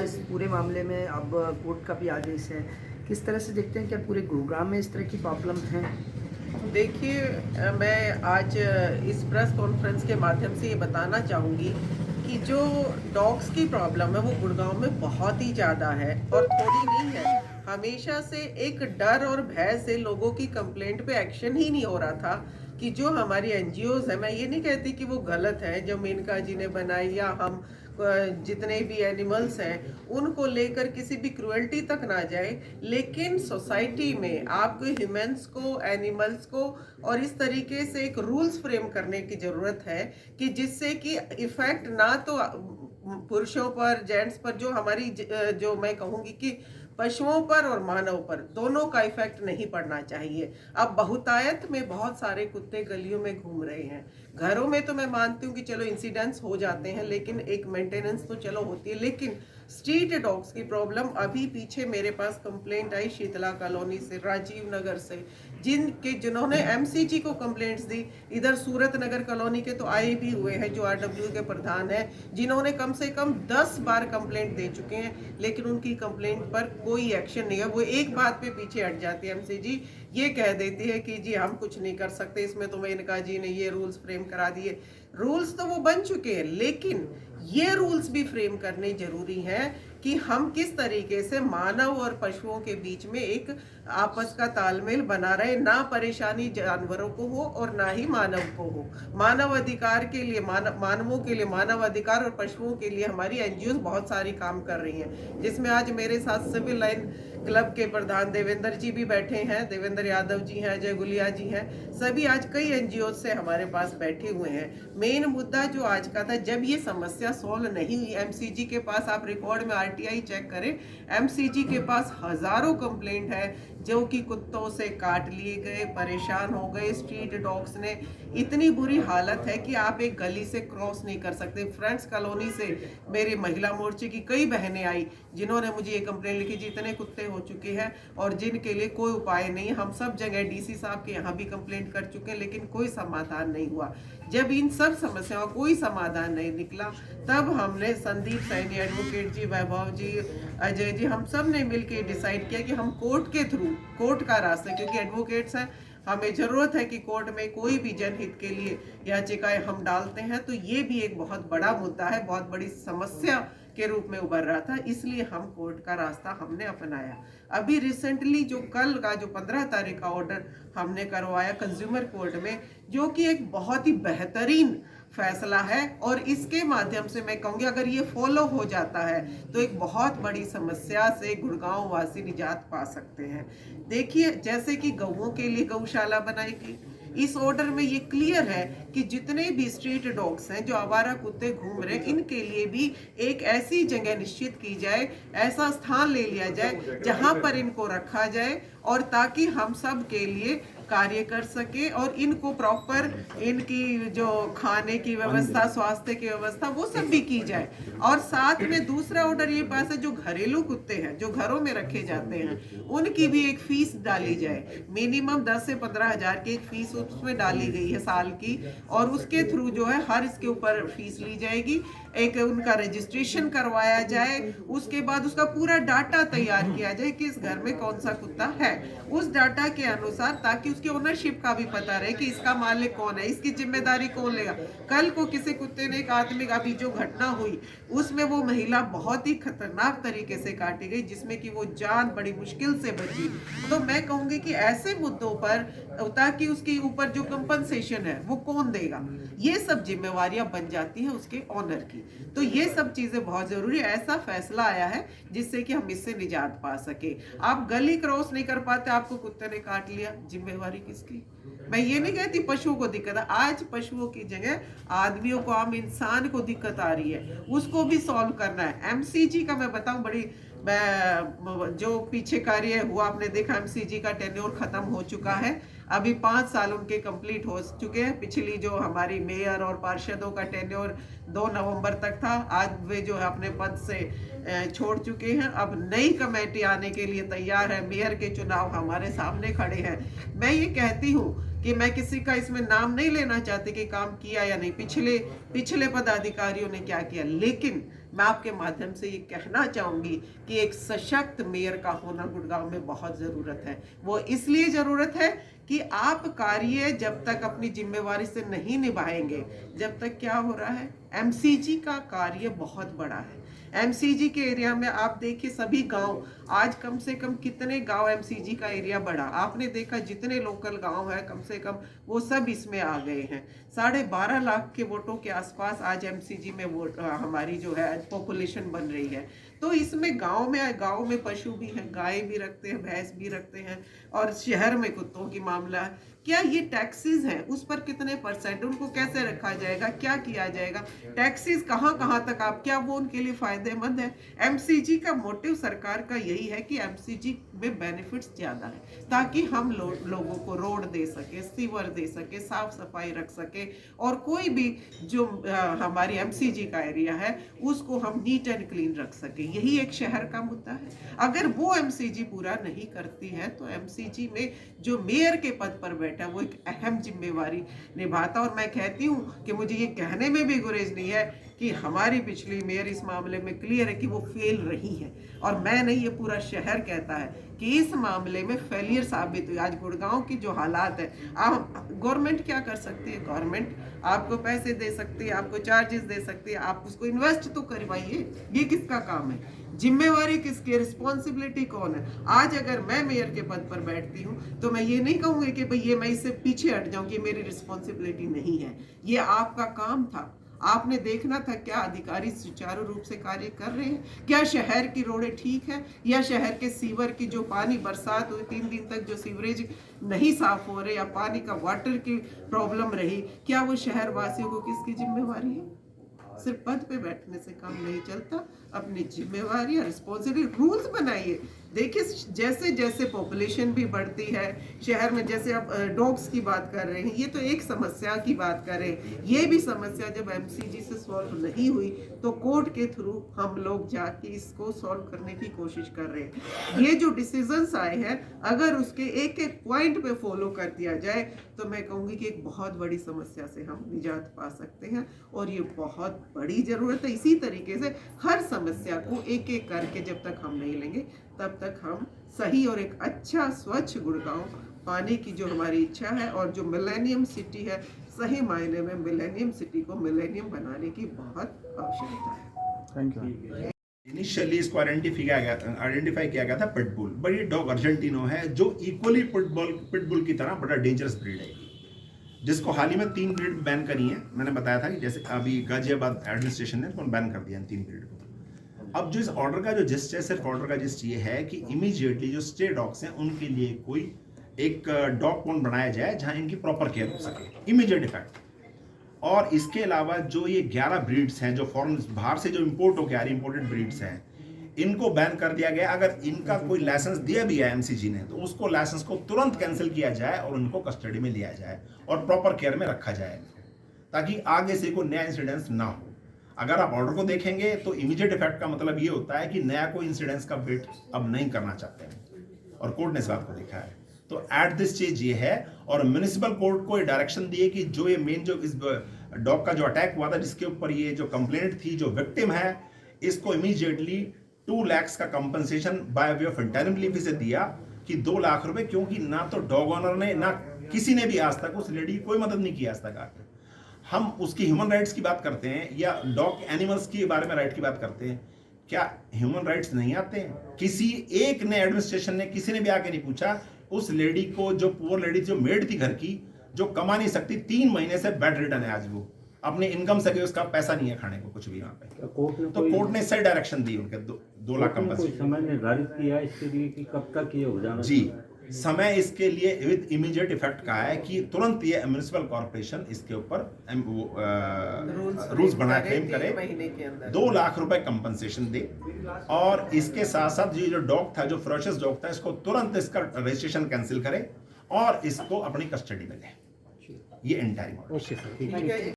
इस पूरे मामले में अब कोर्ट का भी आदेश है। किस तरह से देखते हैं, क्या पूरे गुरुग्राम में इस तरह की प्रॉब्लम है? देखिए, मैं आज इस प्रेस कॉन्फ्रेंस के माध्यम से ये बताना चाहूँगी कि जो डॉग्स की प्रॉब्लम है वो गुड़गांव में बहुत ही ज़्यादा है और थोड़ी नहीं है। हमेशा से एक डर और भय से लोगों की कंप्लेंट पे एक्शन ही नहीं हो रहा था कि जो हमारी एनजीओज है, मैं ये नहीं कहती कि वो गलत है, जो मेनका जी ने बनाई या हम जितने भी एनिमल्स हैं उनको लेकर किसी भी क्रुएल्टी तक ना जाए, लेकिन सोसाइटी में आपको ह्यूमंस को, एनिमल्स को और इस तरीके से एक रूल्स फ्रेम करने की ज़रूरत है कि जिससे कि इफ़ेक्ट ना तो पुरुषों पर, जेंट्स पर, जो हमारी जो मैं कहूँगी कि पशुओं पर और मानव पर दोनों का इफेक्ट नहीं पड़ना चाहिए। अब बहुतायत में बहुत सारे कुत्ते गलियों में घूम रहे हैं। घरों में तो मैं मानती हूँ कि चलो इंसिडेंट्स हो जाते हैं, लेकिन एक मेंटेनेंस तो चलो होती है, लेकिन स्ट्रीट डॉग्स की प्रॉब्लम अभी पीछे मेरे पास कंप्लेंट आई शीतला कॉलोनी से, राजीव नगर से, जिन्होंने एमसीजी को कंप्लेंट्स दी। इधर सूरत नगर कॉलोनी के तो आए भी हुए हैं, जो आरडब्ल्यू के प्रधान हैं, जिन्होंने कम से कम 10 बार कंप्लेंट दे चुके हैं, लेकिन उनकी कंप्लेंट पर कोई एक्शन नहीं है। वो एक बात पे पीछे हट जाती है एमसीजी, ये कह देती है कि जी हम कुछ नहीं कर सकते, इसमें तो मेनका जी ने ये रूल्स फ्रेम करा दिए। रूल्स तो वो बन चुके हैं, लेकिन ये रूल्स भी फ्रेम करने जरूरी हैं कि हम किस तरीके से मानव और पशुओं के बीच में एक आपस का तालमेल बना रहे, ना परेशानी जानवरों को हो और ना ही मानव को हो। मानव अधिकार के लिए, मानवों के लिए मानव अधिकार और पशुओं के लिए हमारी एनजीओ बहुत सारी काम कर रही हैं, जिसमें आज मेरे साथ सिविल लाइन क्लब के प्रधान देवेंद्र जी भी बैठे हैं, देवेंद्र यादव जी हैं, अजय गुलिया जी हैं, सभी आज कई एनजीओ से हमारे पास बैठे हुए हैं। मेन मुद्दा जो आज का था, जब ये समस्या सॉल्व नहीं हुई, एमसीजी के पास आप रिकॉर्ड में आरटीआई चेक करें, एमसीजी के पास हजारों कंप्लेंट है जो कि कुत्तों से काट लिए गए, परेशान हो गए स्ट्रीट डॉग्स ने। इतनी बुरी हालत है कि आप एक गली से क्रॉस नहीं कर सकते। फ्रेंड्स कॉलोनी से मेरी महिला मोर्चे की कई बहनें आई जिन्होंने मुझे ये कंप्लेंट लिखी, जितने कुत्ते हो चुके हैं और जिनके लिए कोई उपाय नहीं। हम सब जगह डीसी साहब के यहाँ भी कंप्लेंट कर चुके हैं, लेकिन कोई समाधान नहीं हुआ। जब इन सब समस्याओं का कोई समाधान नहीं निकला, तब हमने संदीप सैनी, एडवोकेट जी, वैभव जी, अजय जी, हम सब ने मिलकर डिसाइड किया कि हम कोर्ट के थ्रू, कोर्ट का रास्ता, क्योंकि एडवोकेट्स हैं, हमें जरूरत है कि कोर्ट में कोई भी जनहित के लिए याचिकाएं हम डालते हैं, तो ये भी एक बहुत बड़ा मुद्दा है, बहुत बड़ी समस्या के रूप में उभर रहा था, इसलिए हम कोर्ट का रास्ता हमने अपनाया। अभी रिसेंटली जो कल का जो 15 तारीख का ऑर्डर हमने करवाया कंज्यूमर कोर्ट में, जो कि एक बहुत ही बेहतरीन फैसला है, और इसके माध्यम से मैं कहूँगी अगर ये फॉलो हो जाता है तो एक बहुत बड़ी समस्या से गुड़गांव वासी निजात पा सकते हैं। देखिए, जैसे कि गौओं के लिए गौशाला बनाएगी, इस ऑर्डर में ये क्लियर है कि जितने भी स्ट्रीट डॉग्स हैं, जो आवारा कुत्ते घूम रहे हैं, इनके लिए भी एक ऐसी जगह निश्चित की जाए, ऐसा स्थान ले लिया जाए जहां पर इनको रखा जाए, और ताकि हम सब के लिए कार्य कर सके और इनको प्रॉपर इनकी जो खाने की व्यवस्था, स्वास्थ्य की व्यवस्था, वो सब भी की जाए। और साथ में दूसरा ऑर्डर ये पास है, जो घरेलू कुत्ते हैं जो घरों में रखे जाते हैं, उनकी भी एक फीस डाली जाए। मिनिमम 10 से 15 हजार की एक फीस उसमें डाली गई है साल की, और उसके थ्रू जो है हर इसके ऊपर फीस ली जाएगी। एक उनका रजिस्ट्रेशन करवाया जाए, उसके बाद उसका पूरा डाटा तैयार किया जाए कि इस घर में कौन सा कुत्ता है, उस डाटा के अनुसार, ताकि उसकी ओनरशिप का भी पता रहे कि इसका मालिक कौन है, इसकी जिम्मेदारी कौन लेगा। कल को किसी कुत्ते ने, एक आदमी, अभी जो घटना हुई उसमें वो महिला बहुत ही खतरनाक तरीके से काटी गई, जिसमें कि वो जान बड़ी मुश्किल से बची। तो मैं कहूंगी कि ऐसे मुद्दों पर, ताकि उसके ऊपर जो कंपनसेशन है वो कौन देगा, ये सब जिम्मेवारियां बन जाती हैं उसके ऑनर की। तो ये सब चीजें बहुत जरूरी है। ऐसा फैसला आया है जिससे कि हम इससे निजात पा सके। आप गली क्रॉस नहीं कर पाते, आपको कुत्ते ने काट लिया, जिम्मेवारी किसकी? मैं ये नहीं कहती पशुओं को दिक्कत है, आज पशुओं की जगह आदमियों को, आम इंसान को दिक्कत आ रही है, उसको भी सॉल्व करना है। एमसीजी का मैं बताऊं, बड़ी जो पीछे कार्य हुआ, आपने देखा एमसीजी का टेन्योर खत्म हो चुका है, अभी 5 साल उनके कंप्लीट हो चुके हैं। पिछली जो हमारी मेयर और पार्षदों का टेन्योर 2 नवंबर तक था, आज वे जो है अपने पद से छोड़ चुके हैं। अब नई कमेटी आने के लिए तैयार है, मेयर के चुनाव हमारे सामने खड़े हैं। मैं ये कहती हूँ कि मैं किसी का इसमें नाम नहीं लेना चाहती कि काम किया या नहीं, पिछले पदाधिकारियों ने क्या किया, लेकिन मैं आपके माध्यम से ये कहना चाहूँगी कि एक सशक्त मेयर का होना गुड़गांव में बहुत ज़रूरत है। वो इसलिए ज़रूरत है कि आप कार्य जब तक अपनी जिम्मेवारी से नहीं निभाएंगे, जब तक क्या हो रहा है, एमसीजी का कार्य बहुत बड़ा है। एमसीजी के एरिया में आप देखिए सभी गांव, आज कम से कम कितने गांव एमसीजी का एरिया बढ़ा, आपने देखा जितने लोकल गांव है कम से कम वो सब इसमें आ गए हैं। 12.5 लाख के वोटों के आसपास आज एमसीजी में वोट हमारी जो है पॉपुलेशन बन रही है। तो इसमें गांव में पशु भी हैं, गाय भी रखते हैं, भैंस भी रखते हैं, और शहर में कुत्तों की मामला है। क्या ये टैक्सेस हैं, उस पर कितने परसेंट, उनको कैसे रखा जाएगा, क्या किया जाएगा, टैक्सेस कहाँ कहाँ तक, आप क्या वो उनके लिए फायदेमंद है। एमसीजी का मोटिव सरकार का यही है कि एमसीजी में बेनिफिट्स ज़्यादा है, ताकि हम लोगों को रोड दे सके, सीवर दे सके, साफ सफाई रख सके, और कोई भी जो हमारी एमसीजी का एरिया है उसको हम नीट एंड क्लीन रख सके। यही एक शहर का मुद्दा है। अगर वो एमसीजी पूरा नहीं करती है तो एमसीजी में जो मेयर के पद पर बैठा वो एक अहम जिम्मेवारी निभाता। और मैं कहती हूँ कि मुझे ये कहने में भी गुरेज नहीं है कि हमारी पिछली मेयर इस मामले में क्लियर है कि वो फेल रही है, और मैं नहीं, ये पूरा शहर कहता है कि इस मामले में फेलियर साबित हुई। आज गुड़गांव की जो हालात है, आप गवर्नमेंट क्या कर सकती है, गवर्नमेंट आपको पैसे दे सकती है, आपको चार्जेस दे सकती है, आप उसको इन्वेस्ट तो करवाइए। ये किसका काम है, जिम्मेवारी किसकी, रिस्पॉन्सिबिलिटी कौन है। आज अगर मैं मेयर के पद पर बैठती हूँ तो मैं ये नहीं कहूँगी कि भाई ये मैं इससे पीछे हट जाऊँ, कि मेरी रिस्पॉन्सिबिलिटी नहीं है। ये आपका काम था, आपने देखना था क्या अधिकारी सुचारू रूप से कार्य कर रहे हैं, क्या शहर की रोडें ठीक है, या शहर के सीवर की जो पानी बरसात हुई 3 दिन तक जो सीवरेज नहीं साफ हो रहे, या पानी का वाटर की प्रॉब्लम रही, क्या वो शहर वासियों को किसकी जिम्मेवारी है। सिर्फ पद पे बैठने से काम नहीं चलता, अपनी जिम्मेवारी और रिस्पॉन्सिबिलिटी, रूल्स बनाइए। देखिए जैसे जैसे पॉपुलेशन भी बढ़ती है शहर में, जैसे आप डॉग्स की बात कर रहे हैं, ये तो एक समस्या की बात करें, ये भी समस्या जब एमसीजी से सॉल्व नहीं हुई तो कोर्ट के थ्रू हम लोग जाके इसको सॉल्व करने की कोशिश कर रहे हैं। ये जो डिसीजंस आए हैं, अगर उसके एक एक पॉइंट पे फॉलो कर दिया जाए तो मैं कहूँगी कि एक बहुत बड़ी समस्या से हम निजात पा सकते हैं, और ये बहुत बड़ी ज़रूरत है। इसी तरीके से हर समस्या को एक एक करके जब तक हम नहीं लेंगे तब तक हम सही और एक अच्छा स्वच्छ गुड़गांव पाने की जो हमारी इच्छा है, और जो मिलेनियम सिटी है, सही मायने में मिलेनियम सिटी को मिलेनियम बनाने की बहुत आवश्यकता है। Thank you. इनिशियली इसको आइडेंटिफाई किया गया था पिटबुल, बट ये डॉग अर्जेंटिनो है जो इक्वली पिटबुल की तरह बड़ा डेंजरस ब्रीड है, जिसको हाल ही में 3 ब्रीड बैन करी है। मैंने बताया था कि जैसे अभी गाजियाबाद एडमिनिस्ट्रेशन ने उसको बैन कर दिया इन 3 ब्रीड को। अब जो इस ऑर्डर का जो जिस्ट है, सिर्फ ऑर्डर का जिस्ट ये है कि इमीडिएटली जो स्टे डॉग्स हैं उनके लिए कोई एक डॉग पॉन्ड बनाया जाए जहां इनकी प्रॉपर केयर हो सके, इमीडिएट इफेक्ट। और इसके अलावा जो ये 11 ब्रीड्स हैं जो फॉरेन बाहर से जो इम्पोर्ट होकर आ रही इम्पोर्टेड ब्रीड्स हैं, इनको बैन कर दिया गया। अगर इनका कोई लाइसेंस दिया भी है एमसीजी ने तो उसको लाइसेंस को तुरंत कैंसिल किया जाए और उनको कस्टडी में लिया जाए और प्रॉपर केयर में रखा जाए, ताकि आगे से कोई नया इंसिडेंस ना हो। अगर आप ऑर्डर को देखेंगे तो इमीडिएट इफेक्ट का मतलब ये होता है कि नया कोई इंसिडेंस का वेट अब नहीं करना चाहते हैं, और कोर्ट ने इस बात को देखा है। तो एट दिस स्टेज ये है, और म्युनिसिपल कोर्ट को ये डायरेक्शन दिए कि जो ये मेन जो इस डॉग का जो अटैक हुआ था, जिसके ऊपर ये जो कंप्लेंट थी, जो विक्टिम है, इसको इमीडिएटली 2 लाख का compensation by way of internally से दिया कि 2 लाख रुपए, क्योंकि ना तो डॉग ऑनर ने ना किसी ने भी आज तक उस लेडी की कोई मदद नहीं की आज तक आके। हम उसकी ह्यूमन राइट्स की बात करते हैं या डॉग एनिमल्स के बारे में राइट की बात करते हैं, क्या ह्यूमन राइट्स नहीं आते हैं? किसी एक ने एडमिनिस्ट्रेशन ने किसी ने भी आके नहीं पूछा उस लेडी को, जो पुअर लेडी जो मेड थी घर की, जो कमा नहीं सकती, 3 महीने से बेड रिटर्न है, आज वो अपने इनकम से उसका पैसा नहीं है खाने को कुछ भी वहाँ पे। कोर्ट ने सही डायरेक्शन दी उनके 2 लाख कंपनसेशन। समय निर्धारित किया इसके लिए कि कब तक ये हो जाना? जी, समय इसके लिए विद इमीडिएट इफेक्ट का है कि तुरंत ये म्युनिसिपल कॉर्पोरेशन इसके ऊपर रूल्स बना फ्रेम करे, 2 लाख रुपए कंपनसेशन दे, और इसके साथ साथ ये जो डॉग था, जो फरोशियस डॉग था, इसको तुरंत इसका रजिस्ट्रेशन कैंसिल करे और इसको अपनी कस्टडी में ले। ये एंटायर। ओके सर, ठीक है।